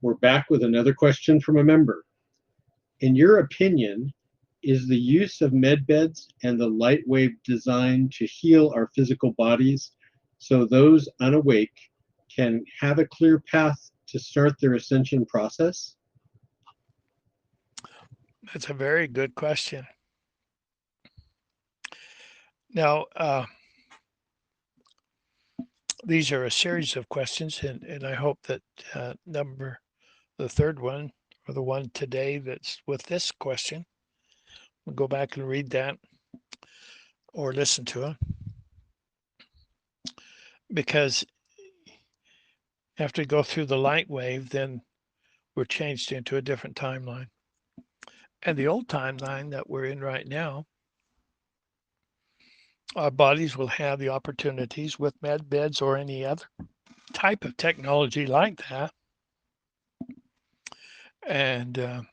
We're back with another question from a member. In your opinion, is the use of med beds and the light wave designed to heal our physical bodies so those unawake can have a clear path to start their ascension process? That's a very good question. Now, these are a series of questions, and I hope that the third one, or the one today that's with this question, we'll go back and read that or listen to it, because after we go through the light wave, then we're changed into a different timeline. And the old timeline that we're in right now, our bodies will have the opportunities with med beds or any other type of technology like that. And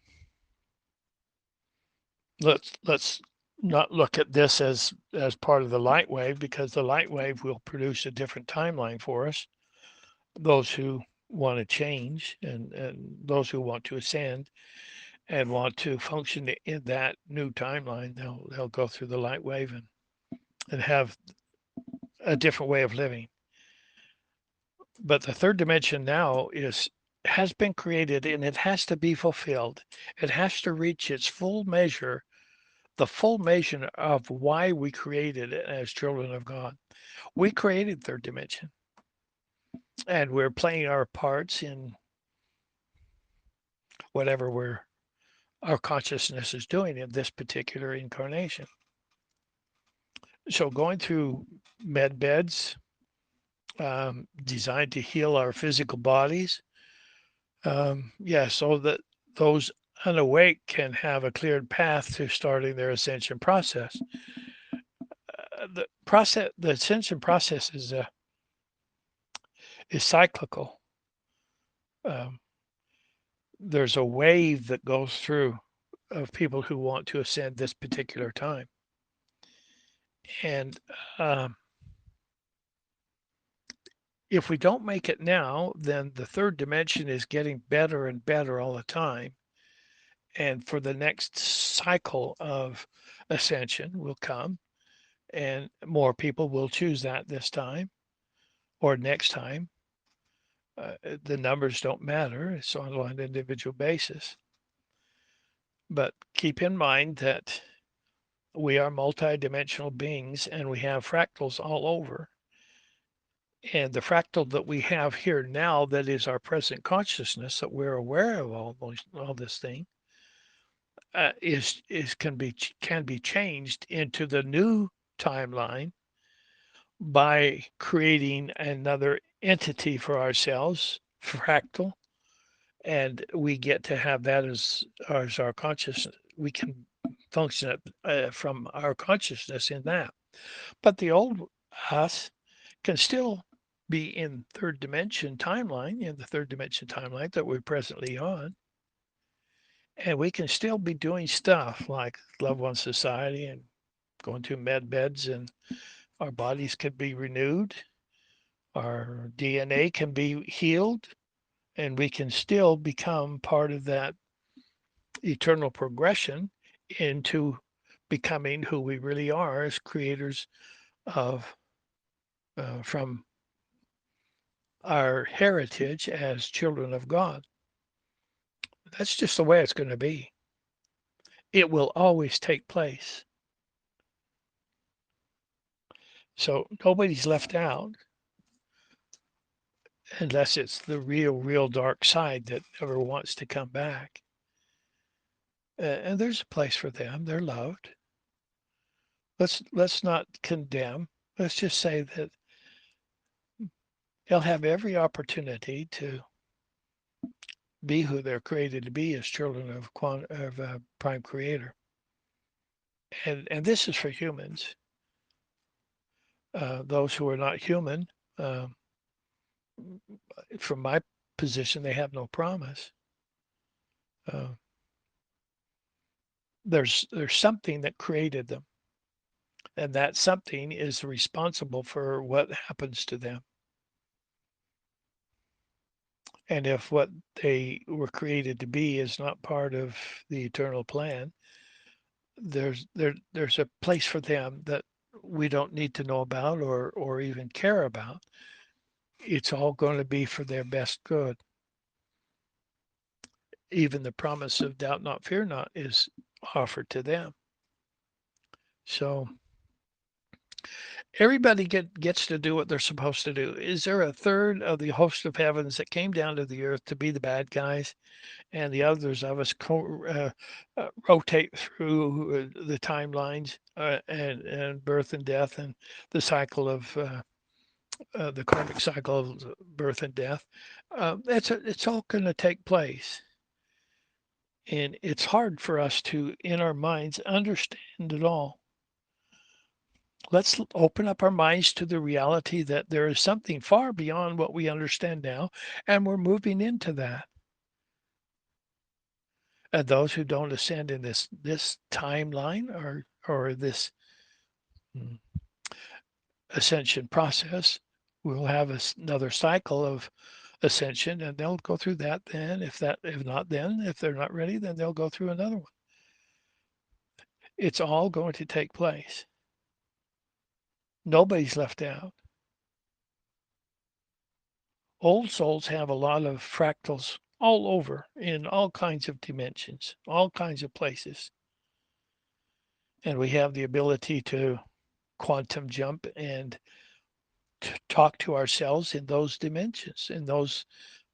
let's not look at this as part of the light wave, because the light wave will produce a different timeline for us. Those who want to change, and those who want to ascend and want to function in that new timeline, they'll go through the light wave and have a different way of living. But the third dimension now is has been created, and it has to be fulfilled. It has to reach its full measure, the full measure of why we created it as children of God. We created third dimension, and we're playing our parts in whatever our consciousness is doing in this particular incarnation. So going through med beds, designed to heal our physical bodies, yeah, so that those unawake can have a cleared path to starting their ascension process. The ascension process is cyclical. Um, there's a wave that goes through of people who want to ascend this particular time, and if we don't make it now, then the third dimension is getting better and better all the time. And for the next cycle of ascension will come, and more people will choose that this time or next time. The numbers don't matter, it's on an individual basis. But keep in mind that we are multidimensional beings, and we have fractals all over. And the fractal that we have here now, that is our present consciousness, that we're aware of all this thing, is can be changed into the new timeline by creating another entity for ourselves, fractal, and we get to have that as our consciousness. We can function from our consciousness in that. But the old us can still be in the third dimension timeline that we're presently on. And we can still be doing stuff like Love One Society and going to med beds, and our bodies can be renewed, our DNA can be healed, and we can still become part of that eternal progression into becoming who we really are as creators of from our heritage as children of God. That's just the way it's going to be. It will always take place. So nobody's left out unless it's the real dark side that never wants to come back. And there's a place for them. They're loved. Let's not condemn. Let's just say that they'll have every opportunity to be who they're created to be as children of Prime Creator. And this is for humans. Those who are not human, uh, from my position, they have no promise. Uh, there's something that created them, and that something is responsible for what happens to them. And if what they were created to be is not part of the eternal plan, there's a place for them that we don't need to know about or even care about. It's all going to be for their best good. Even the promise of doubt not, fear not is offered to them. So everybody gets to do what they're supposed to do. Is there a third of the host of heavens that came down to the earth to be the bad guys, and the others of us rotate through the timelines and birth and death and the cycle of the karmic cycle of birth and death? It's all going to take place. And it's hard for us to, in our minds, understand it all. Let's open up our minds to the reality that there is something far beyond what we understand now, and we're moving into that. And those who don't ascend in this timeline or this mm, ascension process will have another cycle of ascension, and they'll go through that. Then, if not, then if they're not ready, then they'll go through another one. It's all going to take place. Nobody's left out. Old souls have a lot of fractals all over in all kinds of dimensions, all kinds of places. And we have the ability to quantum jump and to talk to ourselves in those dimensions, in those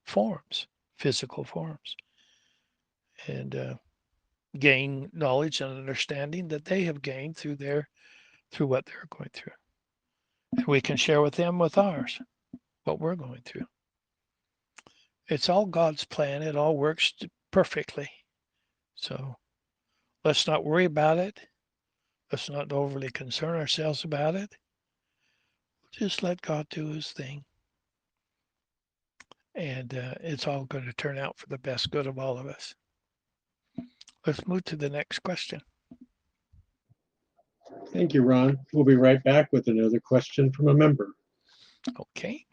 forms, physical forms, and gain knowledge and understanding that they have gained through what they're going through. And we can share with them with ours what we're going through. It's all God's plan. It all works perfectly. So let's not worry about it. Let's not overly concern ourselves about it. Just let God do his thing. And it's all going to turn out for the best good of all of us. Let's move to the next question. Thank you, Ron. We'll be right back with another question from a member. Okay.